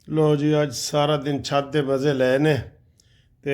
ਲੋ ਜੀ ਅੱਜ ਸਾਰਾ ਦਿਨ ਛੱਤ ਦੇ ਮਜ਼ੇ ਲਏ ਨੇ। ਤੇ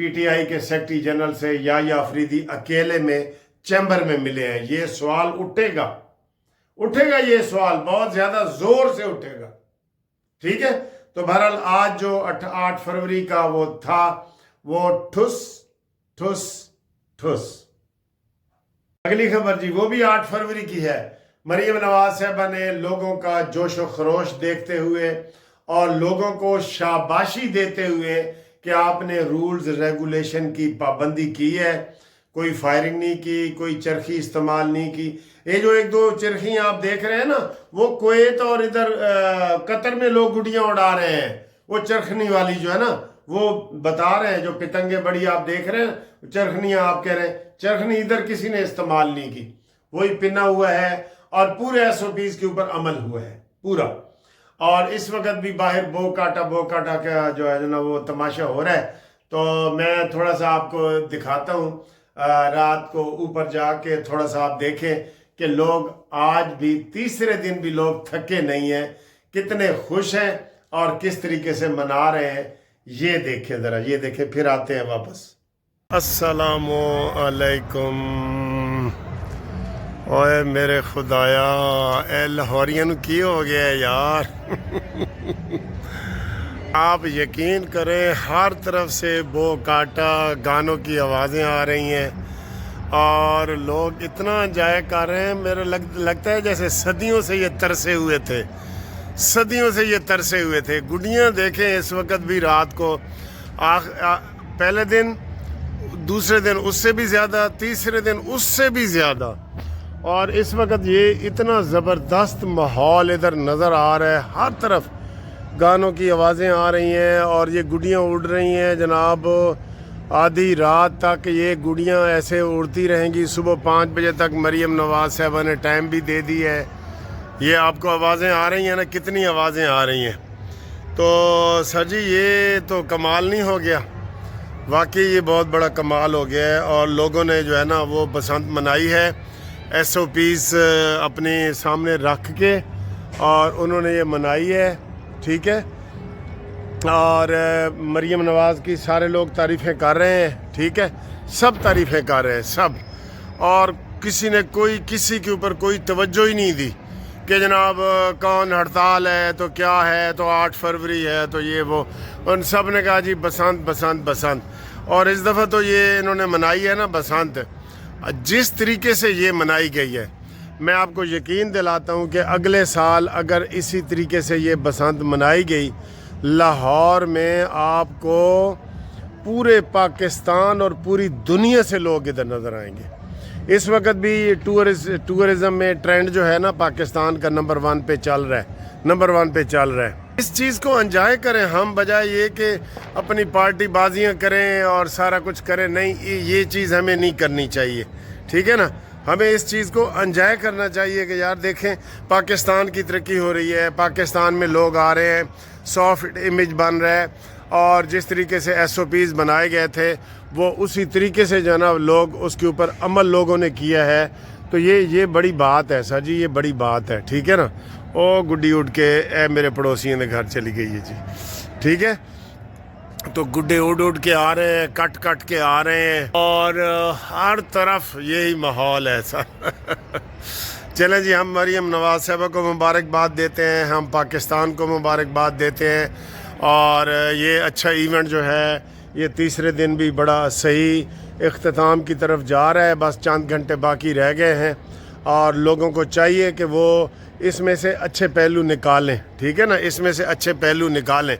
PTI کے سیکرٹری جنرل سے یحییٰ آفریدی اکیلے میں چیمبر میں ملے ہیں. یہ سوال اٹھے گا یہ سوال بہت زیادہ زور سے اٹھے گا. ٹھیک ہے. تو بہرحال آج جو 8 فروری کا وہ تھا وہ ٹھس ٹھس ٹھس. اگلی خبر جی وہ بھی 8 فروری کی ہے. مریم نواز صاحبہ نے لوگوں کا جوش و خروش دیکھتے ہوئے اور لوگوں کو شاباشی دیتے ہوئے کہ آپ نے رولز ریگولیشن کی پابندی کی ہے، کوئی فائرنگ نہیں کی، کوئی چرخی استعمال نہیں کی. یہ جو 1-2 چرخیاں آپ دیکھ رہے ہیں نا وہ کویت اور ادھر قطر میں لوگ گڈیاں اڑا رہے ہیں. وہ چرخنی والی جو ہے نا وہ بتا رہے ہیں، جو پتنگیں بڑی آپ دیکھ رہے ہیں چرخنیاں آپ کہہ رہے ہیں، چرخنی ادھر کسی نے استعمال نہیں کی. وہی پنا ہوا ہے اور پورے SOPs کے اوپر عمل ہوا ہے پورا. اور اس وقت بھی باہر بو کاٹا کا جو ہے نا وہ تماشا ہو رہا ہے. تو میں تھوڑا سا آپ کو دکھاتا ہوں، رات کو اوپر جا کے تھوڑا سا آپ دیکھیں کہ لوگ آج بھی تیسرے دن بھی لوگ تھکے نہیں ہیں، کتنے خوش ہیں اور کس طریقے سے منا رہے ہیں. یہ دیکھیں ذرا، یہ دیکھیں. پھر آتے ہیں واپس. السلام علیکم. اوے میرے خدایا، اے لاہورین کی ہو گیا یار. آپ یقین کریں ہر طرف سے بو کاٹا گانوں کی آوازیں آ رہی ہیں اور لوگ اتنا انجوائے کر رہے ہیں. میرے لگتا ہے جیسے صدیوں سے یہ ترسے ہوئے تھے. گڈیاں دیکھیں اس وقت بھی رات کو، پہلے دن، دوسرے دن اس سے بھی زیادہ، تیسرے دن اس سے بھی زیادہ. اور اس وقت یہ اتنا زبردست ماحول ادھر نظر آ رہا ہے، ہر طرف گانوں کی آوازیں آ رہی ہیں اور یہ گڈیاں اڑ رہی ہیں جناب. آدھی رات تک یہ گڈیاں ایسے اڑتی رہیں گی. صبح 5 بجے تک مریم نواز صاحبہ نے ٹائم بھی دے دی ہے. یہ آپ کو آوازیں آ رہی ہیں نا، کتنی آوازیں آ رہی ہیں. تو سر جی یہ تو کمال نہیں ہو گیا، واقعی یہ بہت بڑا کمال ہو گیا ہے. اور لوگوں نے جو ہے نا وہ بسنت منائی ہے SOPs اپنے سامنے رکھ کے، اور انہوں نے یہ منائی ہے. ٹھیک ہے. اور مریم نواز کی سارے لوگ تعریفیں کر رہے ہیں. ٹھیک ہے، سب تعریفیں کر رہے ہیں سب. اور کسی نے کسی کے اوپر کوئی توجہ ہی نہیں دی کہ جناب کون ہڑتال ہے تو کیا ہے، تو 8 فروری ہے تو یہ وہ. ان سب نے کہا جی بسنت بسنت بسنت. اور اس دفعہ تو یہ انہوں نے منائی ہے نا بسنت، جس طریقے سے یہ منائی گئی ہے، میں آپ کو یقین دلاتا ہوں کہ اگلے سال اگر اسی طریقے سے یہ بسنت منائی گئی، لاہور میں آپ کو پورے پاکستان اور پوری دنیا سے لوگ ادھر نظر آئیں گے. اس وقت بھی ٹورزم میں ٹرینڈ جو ہے نا پاکستان کا نمبر 1 پہ چل رہا ہے. اس چیز کو انجوائے کریں ہم، بجائے یہ کہ اپنی پارٹی بازیاں کریں اور سارا کچھ کریں. نہیں، یہ چیز ہمیں نہیں کرنی چاہیے. ٹھیک ہے نا، ہمیں اس چیز کو انجوائے کرنا چاہیے کہ یار دیکھیں پاکستان کی ترقی ہو رہی ہے، پاکستان میں لوگ آ رہے ہیں، سافٹ امیج بن رہا ہے. اور جس طریقے سے SOPs بنائے گئے تھے وہ اسی طریقے سے جو ہے نا لوگ اس کے اوپر عمل لوگوں نے کیا ہے. تو یہ بڑی بات ہے سر جی، یہ بڑی بات ہے. ٹھیک ہے نا. او گڈی اڑ کے اے میرے پڑوسیوں کے گھر چلی گئی ہے جی. ٹھیک ہے. تو گڈے اڑ کے آ رہے ہیں، کٹ کے آ رہے ہیں اور ہر طرف یہی ماحول ہے سر. چلیں جی، ہم مریم نواز صاحبہ کو مبارکباد دیتے ہیں، ہم پاکستان کو مبارکباد دیتے ہیں. اور یہ اچھا ایونٹ جو ہے یہ تیسرے دن بھی بڑا صحیح اختتام کی طرف جا رہا ہے. بس چند گھنٹے باقی رہ گئے ہیں اور لوگوں کو چاہیے کہ وہ اس میں سے اچھے پہلو نکالیں. ٹھیک ہے نا، اس میں سے اچھے پہلو نکالیں.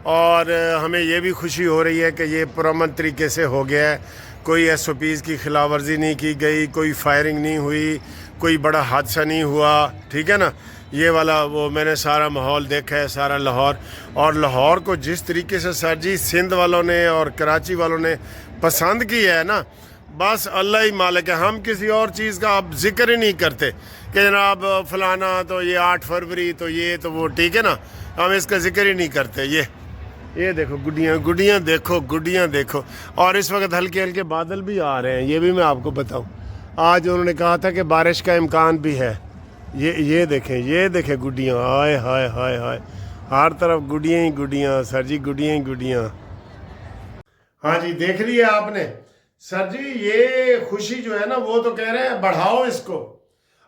اور ہمیں یہ بھی خوشی ہو رہی ہے کہ یہ پرامن طریقے سے ہو گیا ہے. کوئی SOPs کی خلاف ورزی نہیں کی گئی، کوئی فائرنگ نہیں ہوئی، کوئی بڑا حادثہ نہیں ہوا. ٹھیک ہے نا. یہ والا وہ میں نے سارا ماحول دیکھا ہے، سارا لاہور. اور لاہور کو جس طریقے سے سر جی سندھ والوں نے اور کراچی والوں نے پسند کیا ہے نا، بس اللہ ہی مالک ہے. ہم کسی اور چیز کا اب ذکر ہی نہیں کرتے کہ جناب فلانا تو یہ 8 فروری تو یہ تو وہ. ٹھیک ہے نا، ہم اس کا ذکر ہی نہیں کرتے. یہ دیکھو گڈیاں دیکھو. اور اس وقت ہلکے ہلکے بادل بھی آ رہے ہیں، یہ بھی میں آپ کو بتاؤں. آج انہوں نے کہا تھا کہ بارش کا امکان بھی ہے. یہ دیکھیں گڈیاں. ہائے ہائے ہائے ہائے، ہر طرف گڈیاں ہی گڈیاں سر جی، گڈیاں ہی گڈیاں. ہاں جی دیکھ لیا آپ نے سر جی، یہ خوشی جو ہے نا وہ تو کہہ رہے ہیں بڑھاؤ اس کو،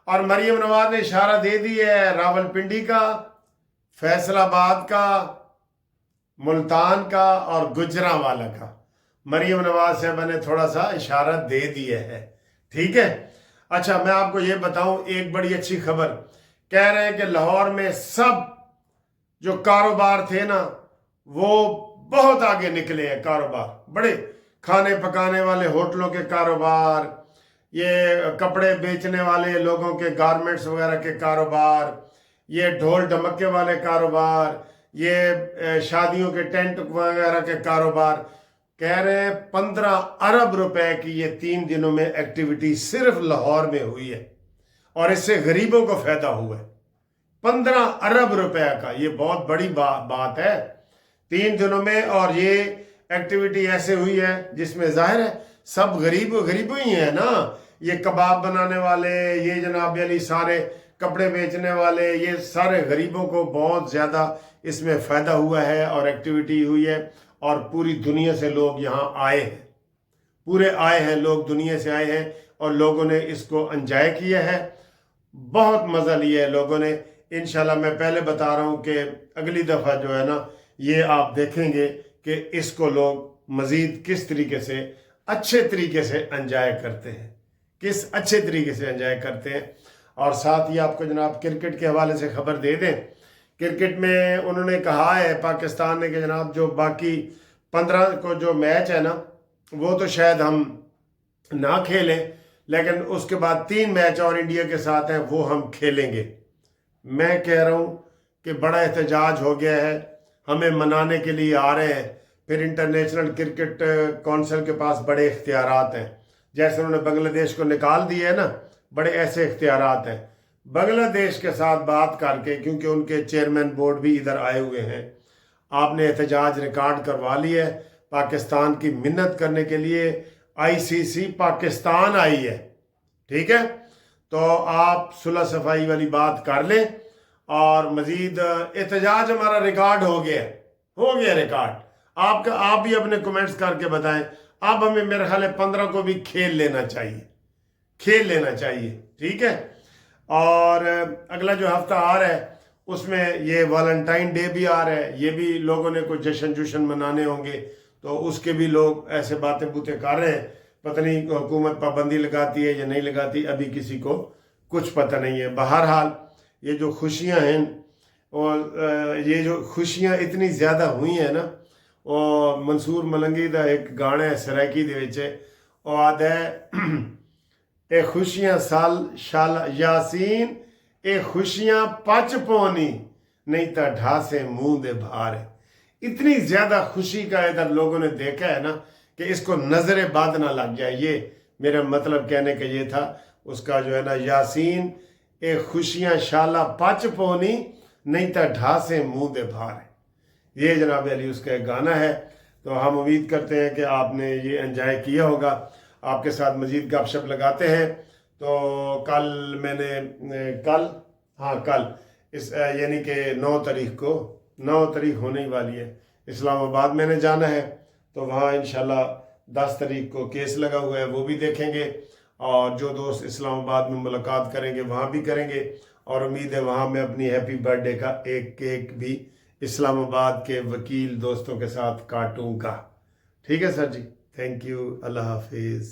اور مریم نواز نے اشارہ دے دی ہے راول پنڈی کا، فیصل آباد کا، ملتان کا اور گجرانوالہ کا۔ مریم نواز صاحبہ نے تھوڑا سا اشارہ دے دیا ہے، ٹھیک ہے۔ اچھا میں آپ کو یہ بتاؤں ایک بڑی اچھی خبر، کہہ رہے ہیں کہ لاہور میں سب جو کاروبار تھے نا وہ بہت آگے نکلے ہیں، کاروبار بڑے، کھانے پکانے والے ہوٹلوں کے کاروبار، یہ کپڑے بیچنے والے لوگوں کے گارمنٹس وغیرہ کے کاروبار، یہ ڈھول ڈھمکے والے کاروبار، یہ شادیوں کے ٹینٹ وغیرہ کے کاروبار، کہہ رہے ہیں 15 ارب روپے کی یہ 3 دنوں میں ایکٹیویٹی صرف لاہور میں ہوئی ہے، اور اس سے غریبوں کو فائدہ ہوا ہے۔ 15 ارب روپے کا، یہ بہت بڑی بات ہے 3 دنوں میں، اور یہ ایکٹیویٹی ایسے ہوئی ہے جس میں ظاہر ہے سب غریب ہی ہیں نا، یہ کباب بنانے والے، یہ جناب علی سارے کپڑے بیچنے والے، یہ سارے غریبوں کو بہت زیادہ اس میں فائدہ ہوا ہے اور ایکٹیویٹی ہوئی ہے، اور پوری دنیا سے لوگ یہاں آئے ہیں، پورے آئے ہیں لوگ، دنیا سے آئے ہیں، اور لوگوں نے اس کو انجوائے کیا ہے، بہت مزہ لیا ہے لوگوں نے۔ انشاءاللہ میں پہلے بتا رہا ہوں کہ اگلی دفعہ جو ہے نا یہ آپ دیکھیں گے کہ اس کو لوگ مزید کس طریقے سے اچھے طریقے سے انجوائے کرتے ہیں، کس اچھے طریقے سے انجوائے کرتے ہیں۔ اور ساتھ ہی آپ کو جناب کرکٹ کے حوالے سے خبر دے دیں، کرکٹ میں انہوں نے کہا ہے پاکستان نے کہ جناب جو باقی 15 کو جو میچ ہے نا وہ تو شاید ہم نہ کھیلیں، لیکن اس کے بعد 3 میچ اور انڈیا کے ساتھ ہیں وہ ہم کھیلیں گے۔ میں کہہ رہا ہوں کہ بڑا احتجاج ہو گیا ہے، ہمیں منانے کے لیے آ رہے ہیں، پھر انٹرنیشنل کرکٹ کونسل کے پاس بڑے اختیارات ہیں، جیسے انہوں نے بنگلہ دیش کو نکال دیا ہے نا، بڑے ایسے اختیارات ہیں۔ بنگلہ دیش کے ساتھ بات کر کے، کیونکہ ان کے چیئرمین بورڈ بھی ادھر آئے ہوئے ہیں، آپ نے احتجاج ریکارڈ کروا لیا ہے، پاکستان کی منت کرنے کے لیے آئی سی سی پاکستان آئی ہے، ٹھیک ہے۔ تو آپ صلح صفائی والی بات کر لیں، اور مزید احتجاج ہمارا ریکارڈ ہو گیا ریکارڈ۔ آپ بھی اپنے کمنٹس کر کے بتائیں، اب ہمیں میرے خیال ہے 15 کو بھی کھیل لینا چاہیے، ٹھیک ہے۔ اور اگلا جو ہفتہ آ رہا ہے اس میں یہ ویلنٹائن ڈے بھی آ رہا ہے، یہ بھی لوگوں نے کوئی جشن منانے ہوں گے، تو اس کے بھی لوگ ایسے باتیں کر رہے ہیں، پتہ نہیں حکومت پابندی لگاتی ہے یا نہیں لگاتی، ابھی کسی کو کچھ پتہ نہیں ہے۔ بہرحال یہ جو خوشیاں ہیں، اور یہ جو خوشیاں اتنی زیادہ ہوئی ہیں نا، اور منصور ملنگی دا ایک گانا ہے سرائکی دے وچ، وہ آدھا ہے اے خوشیاں شال یاسین، اے خوشیاں پچ پونی، نہیں تا ڈھاسے منہ دے بھار ہے۔ اتنی زیادہ خوشی کا ادھر لوگوں نے دیکھا ہے نا کہ اس کو نظر بد نہ لگ جائے، یہ میرا مطلب کہنے کا یہ تھا اس کا جو ہے نا، یاسین اے خوشیاں شالا پچ پونی، نہیں تا ڈھاسے منہ دے بھار ہے۔ یہ جناب علی اس کا ایک گانا ہے، تو ہم امید کرتے ہیں کہ آپ نے یہ انجوائے کیا ہوگا۔ آپ کے ساتھ مزید گپ شپ لگاتے ہیں، تو کل یعنی کہ 9 تاریخ ہونے والی ہے، اسلام آباد میں نے جانا ہے، تو وہاں انشاءاللہ 10 تاریخ کو کیس لگا ہوا ہے، وہ بھی دیکھیں گے، اور جو دوست اسلام آباد میں ملاقات کریں گے وہاں بھی کریں گے، اور امید ہے وہاں میں اپنی ہیپی برتھ ڈے کا ایک کیک بھی اسلام آباد کے وکیل دوستوں کے ساتھ کاٹوں گا، ٹھیک ہے سر جی، تھینک یو، اللہ حافظ۔